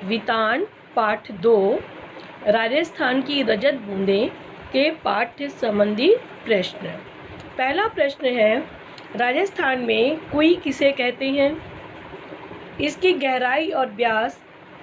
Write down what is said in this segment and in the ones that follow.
वितान पाठ 2 राजस्थान की रजत बूंदें के पाठ्य संबंधी प्रश्न। पहला प्रश्न है, राजस्थान में कुएं किसे कहते हैं? इसकी गहराई और व्यास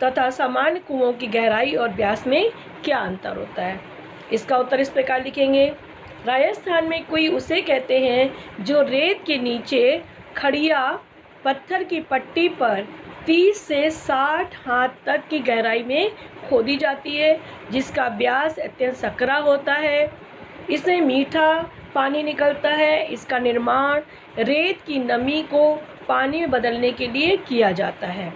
तथा सामान्य कुओं की गहराई और व्यास में क्या अंतर होता है? इसका उत्तर इस प्रकार लिखेंगे। राजस्थान में कुएं उसे कहते हैं जो रेत के नीचे खड़िया पत्थर की पट्टी पर 30 से 60 हाथ तक की गहराई में खोदी जाती है, जिसका व्यास अत्यंत सकरा होता है। इसमें मीठा पानी निकलता है। इसका निर्माण रेत की नमी को पानी में बदलने के लिए किया जाता है।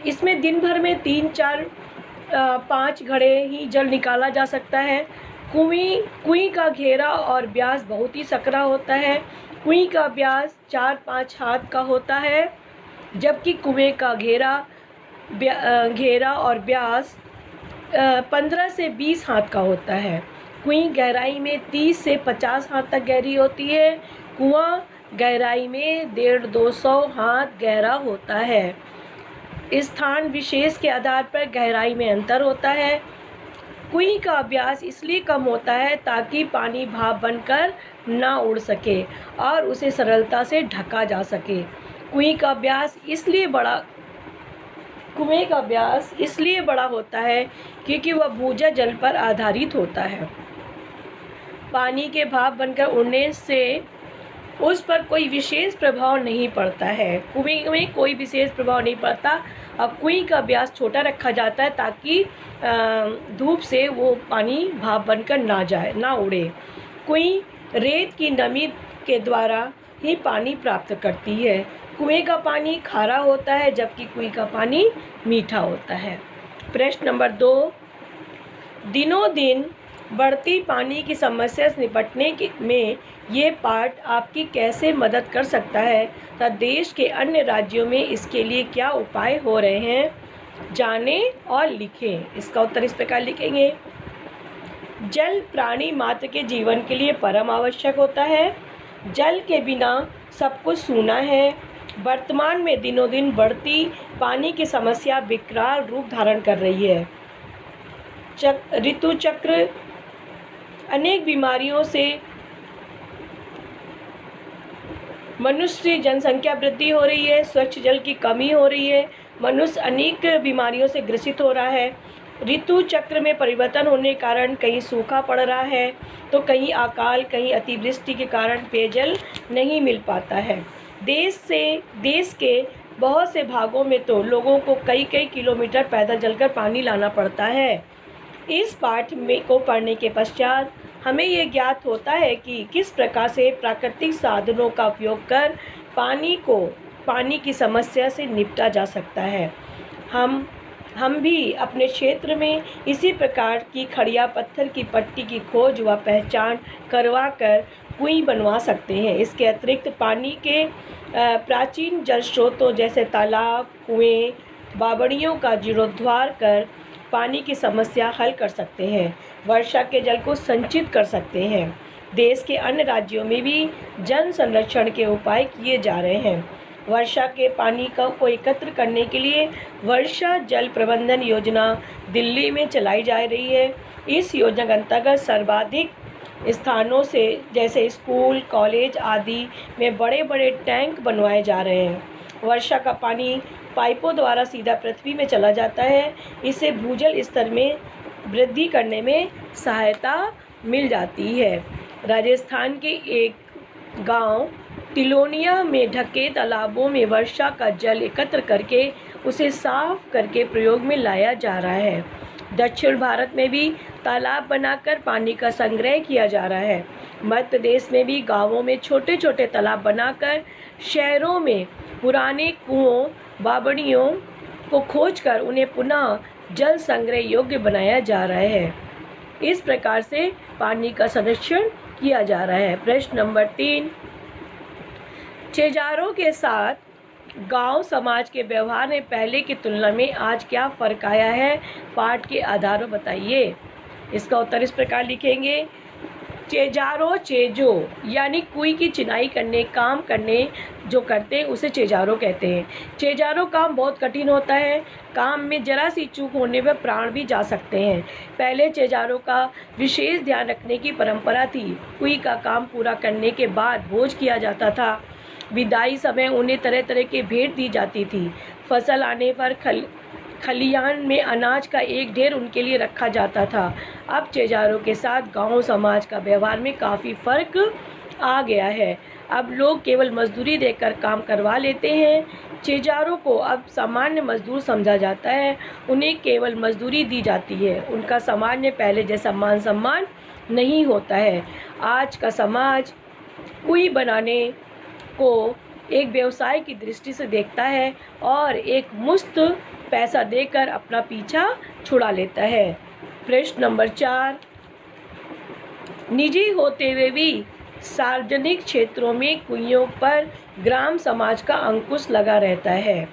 इसमें दिन भर में 3-4-5 घड़े ही जल निकाला जा सकता है। कुएं का घेरा और व्यास बहुत ही सकरा होता है। कुएं का व्यास 4-5 हाथ का होता है, जबकि कुएं का घेरा और व्यास 15 से 20 हाथ का होता है। कुएं गहराई में 30 से 50 हाथ तक गहरी होती है। कुआं गहराई में 150-200 हाथ गहरा होता है। स्थान विशेष के आधार पर गहराई में अंतर होता है। कुएं का व्यास इसलिए कम होता है ताकि पानी भाप बनकर ना उड़ सके और उसे सरलता से ढका जा सके। कुएं का व्यास इसलिए बड़ा होता है क्योंकि वह भूजल जल पर आधारित होता है। पानी के भाप बनकर उड़ने से उस पर कोई विशेष प्रभाव नहीं पड़ता है। कुएं में कोई विशेष प्रभाव नहीं पड़ता। अब कुएं का व्यास छोटा रखा जाता है ताकि धूप से वो पानी भाप बनकर ना उड़े। कुएं रेत की नमी के द्वारा ही पानी प्राप्त करती है। कुएं का पानी खारा होता है, जबकि कुएं का पानी मीठा होता है। प्रश्न नंबर 2, दिनों दिन बढ़ती पानी की समस्या से निपटने में ये पाठ आपकी कैसे मदद कर सकता है तथा देश के अन्य राज्यों में इसके लिए क्या उपाय हो रहे हैं, जानें और लिखें। इसका उत्तर इस प्रकार लिखेंगे। जल प्राणी मात्र के जीवन के लिए परम आवश्यक होता है। जल के बिना सब कुछ सूना है। वर्तमान में दिनों दिन बढ़ती पानी की समस्या विकराल रूप धारण कर रही है। ऋतु चक्र अनेक बीमारियों से मनुष्य जनसंख्या वृद्धि हो रही है। स्वच्छ जल की कमी हो रही है। मनुष्य अनेक बीमारियों से ग्रसित हो रहा है। ऋतु चक्र में परिवर्तन होने के कारण कहीं सूखा पड़ रहा है तो कहीं अकाल, कहीं अतिवृष्टि के कारण पेयजल नहीं मिल पाता है। देश के बहुत से भागों में तो लोगों को कई किलोमीटर पैदल चलकर पानी लाना पड़ता है। इस पाठ को पढ़ने के पश्चात हमें ये ज्ञात होता है कि किस प्रकार से प्राकृतिक साधनों का उपयोग कर पानी की समस्या से निपटा जा सकता है। हम भी अपने क्षेत्र में इसी प्रकार की खड़िया पत्थर की पट्टी की खोज व पहचान करवा कर कुएं बनवा सकते हैं। इसके अतिरिक्त पानी के प्राचीन जल स्रोतों जैसे तालाब, कुएं, बावड़ियों का जीर्णोद्धार कर पानी की समस्या हल कर सकते हैं। वर्षा के जल को संचित कर सकते हैं। देश के अन्य राज्यों में भी जल संरक्षण के उपाय किए जा रहे हैं। वर्षा के पानी को एकत्र करने के लिए वर्षा जल प्रबंधन योजना दिल्ली में चलाई जा रही है। इस योजना के अंतर्गत सर्वाधिक स्थानों से जैसे स्कूल, कॉलेज आदि में बड़े बड़े टैंक बनवाए जा रहे हैं। वर्षा का पानी पाइपों द्वारा सीधा पृथ्वी में चला जाता है। इससे भूजल स्तर में वृद्धि करने में सहायता मिल जाती है। राजस्थान के एक गांव तिलोनिया में ढके तालाबों में वर्षा का जल एकत्र करके उसे साफ करके प्रयोग में लाया जा रहा है। दक्षिण भारत में भी तालाब बनाकर पानी का संग्रह किया जा रहा है। मध्य प्रदेश में भी गांवों में छोटे छोटे तालाब बनाकर शहरों में पुराने कुओं, बावड़ियों को खोजकर उन्हें पुनः जल संग्रह योग्य बनाया जा रहा है। इस प्रकार से पानी का संरक्षण किया जा रहा है। प्रश्न नंबर 3, शेजारों के साथ गांव समाज के व्यवहार में पहले की तुलना में आज क्या फर्क आया है, पाठ के आधार पर बताइए। इसका उत्तर इस प्रकार लिखेंगे। चेजारो चेजो यानी कुई की चिनाई करने जो करते हैं उसे चेजारो कहते हैं। चेजारो काम बहुत कठिन होता है। काम में जरा सी चूक होने पर प्राण भी जा सकते हैं। पहले चेजारो का विशेष ध्यान रखने की परंपरा थी। कुई का काम पूरा करने के बाद भोज किया जाता था। विदाई समय उन्हें तरह तरह की भेंट दी जाती थी। फसल आने पर खलियान में अनाज का एक ढेर उनके लिए रखा जाता था। अब चेजारों के साथ गांव समाज का व्यवहार में काफ़ी फ़र्क आ गया है। अब लोग केवल मजदूरी देकर काम करवा लेते हैं। चेजारों को अब सामान्य मजदूर समझा जाता है। उन्हें केवल मजदूरी दी जाती है। उनका समाज में पहले जैसा मान सम्मान नहीं होता है। आज का समाज कुई बनाने को एक व्यवसाय की दृष्टि से देखता है और एक मुफ्त पैसा देकर अपना पीछा छुड़ा लेता है। प्रश्न नंबर 4, निजी होते हुए भी सार्वजनिक क्षेत्रों में कुइयों पर ग्राम समाज का अंकुश लगा रहता है।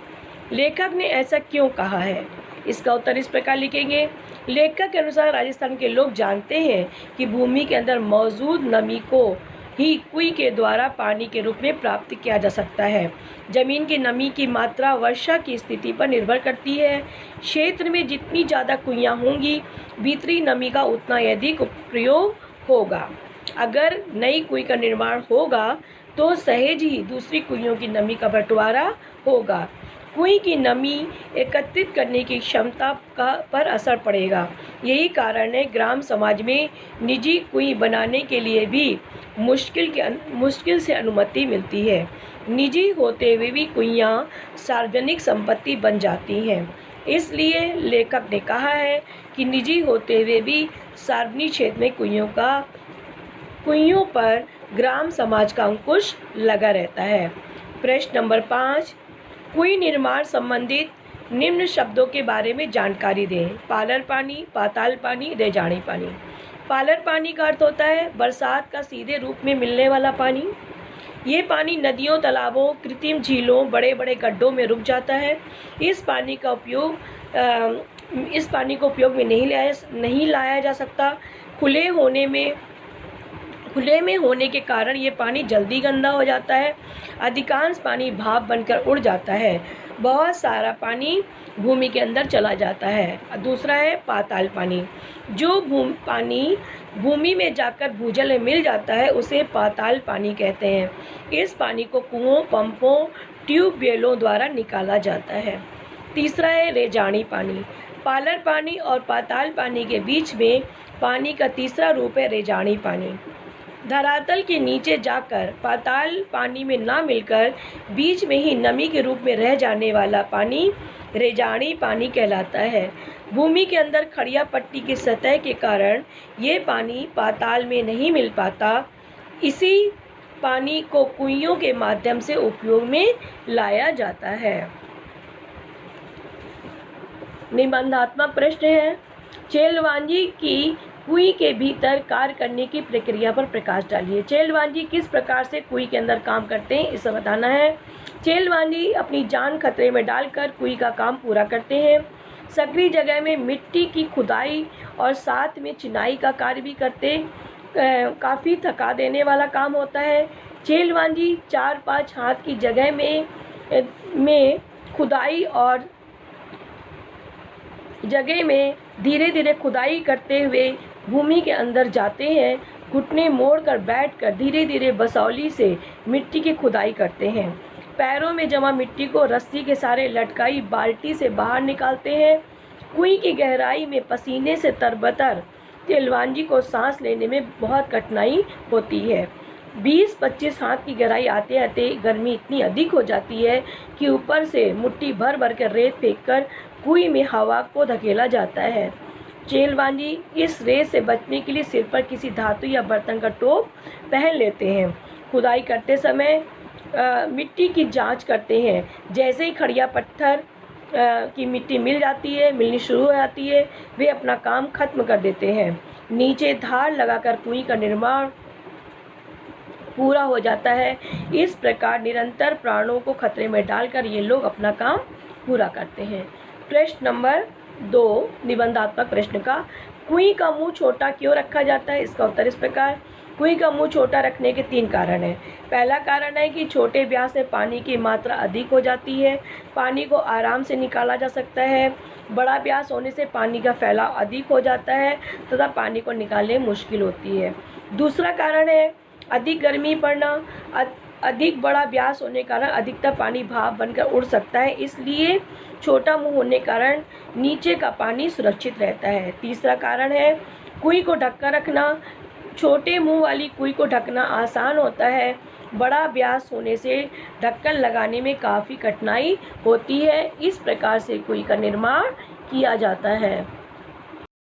लेखक ने ऐसा क्यों कहा है? इसका उत्तर इस प्रकार लिखेंगे। लेखक के अनुसार राजस्थान के लोग जानते हैं कि भूमि के अंदर मौजूद नमी को ही कुई के द्वारा पानी के रूप में प्राप्त किया जा सकता है। जमीन की नमी की मात्रा वर्षा की स्थिति पर निर्भर करती है। क्षेत्र में जितनी ज़्यादा कुइयाँ होंगी, भीतरी नमी का उतना अधिक प्रयोग होगा। अगर नई कुई का निर्माण होगा तो सहज ही दूसरी कुइयों की नमी का बंटवारा होगा। कुई की नमी एकत्रित करने की क्षमता पर असर पड़ेगा। यही कारण है ग्राम समाज में निजी कुई बनाने के लिए भी मुश्किल से अनुमति मिलती है। निजी होते हुए भी कुइयाँ सार्वजनिक संपत्ति बन जाती हैं। इसलिए लेखक ने कहा है कि निजी होते हुए भी सार्वजनिक क्षेत्र में कुइयों पर ग्राम समाज का अंकुश लगा रहता है। प्रश्न नंबर 5, कुई निर्माण संबंधित निम्न शब्दों के बारे में जानकारी दें। पालर पानी, पाताल पानी, रेजाणी पानी। पालर पानी का अर्थ होता है बरसात का सीधे रूप में मिलने वाला पानी। ये पानी नदियों, तालाबों, कृत्रिम झीलों, बड़े बड़े गड्ढों में रुक जाता है। इस पानी को उपयोग में नहीं लाया जा सकता। खुले में होने के कारण ये पानी जल्दी गंदा हो जाता है। अधिकांश पानी भाप बनकर उड़ जाता है। बहुत सारा पानी भूमि के अंदर चला जाता है। दूसरा है पाताल पानी। जो पानी भूमि में जाकर भूजल में मिल जाता है उसे पाताल पानी कहते हैं। इस पानी को कुओं, पंपों, ट्यूबवेलों द्वारा निकाला जाता है। तीसरा है रेजाणी पानी। पालर पानी और पाताल पानी के बीच में पानी का तीसरा रूप है रेजाणी पानी। धरातल के नीचे जाकर पाताल पानी में ना मिलकर बीच में ही नमी के रूप में रह जाने वाला पानी रेजाणी पानी कहलाता है। भूमि के अंदर खड़िया पट्टी की सतह के कारण ये पानी पाताल में नहीं मिल पाता। इसी पानी को कुइयों के माध्यम से उपयोग में लाया जाता है। निबंधात्मक प्रश्न है, चेलवांजी की कुई के भीतर कार्य करने की प्रक्रिया पर प्रकाश डालिए। चेलवांजी किस प्रकार से कुई के अंदर काम करते हैं, इसे बताना है। चेलवांजी अपनी जान खतरे में डालकर कुई का काम पूरा करते हैं। सक्रिय जगह में मिट्टी की खुदाई और साथ में चिनाई का कार्य भी करते। काफ़ी थका देने वाला काम होता है। चेलवांजी 4-5 हाथ की जगह में खुदाई और जगह में धीरे धीरे खुदाई करते हुए भूमि के अंदर जाते हैं। घुटने मोड़कर बैठकर धीरे धीरे बसौली से मिट्टी की खुदाई करते हैं। पैरों में जमा मिट्टी को रस्सी के सहारे लटकाई बाल्टी से बाहर निकालते हैं। कुई की गहराई में पसीने से तरबतर चेलवांजी को सांस लेने में बहुत कठिनाई होती है। 20-25 हाथ की गहराई आते आते गर्मी इतनी अधिक हो जाती है कि ऊपर से मुट्ठी भर भर कर रेत फेंककर कुई में हवा को धकेला जाता है। चेलवांजी इस रेत से बचने के लिए सिर पर किसी धातु या बर्तन का टोप पहन लेते हैं। खुदाई करते समय मिट्टी की जांच करते हैं। जैसे ही खड़िया पत्थर की मिट्टी मिलनी शुरू हो जाती है, वे अपना काम खत्म कर देते हैं। नीचे धार लगाकर कुई का निर्माण पूरा हो जाता है। इस प्रकार निरंतर प्राणों को खतरे में डालकर ये लोग अपना काम पूरा करते हैं। प्रश्न नंबर 2 निबंधात्मक प्रश्न का, कुई का मुंह छोटा क्यों रखा जाता है? इसका उत्तर इस प्रकार, कुएं का मुंह छोटा रखने के 3 कारण हैं। पहला कारण है कि छोटे व्यास में पानी की मात्रा अधिक हो जाती है, पानी को आराम से निकाला जा सकता है। बड़ा व्यास होने से पानी का फैलाव अधिक हो जाता है तथा पानी को निकालने मुश्किल होती है। दूसरा कारण है अधिक गर्मी पड़ना। अधिक बड़ा व्यास होने के कारण अधिकतर पानी भाप बनकर उड़ सकता है, इसलिए छोटा मुंह होने के कारण नीचे का पानी सुरक्षित रहता है। तीसरा कारण है कुएं को ढककर रखना। छोटे मुंह वाली कुएं को ढकना आसान होता है, बड़ा व्यास होने से ढक्कन लगाने में काफ़ी कठिनाई होती है। इस प्रकार से कुएं का निर्माण किया जाता है।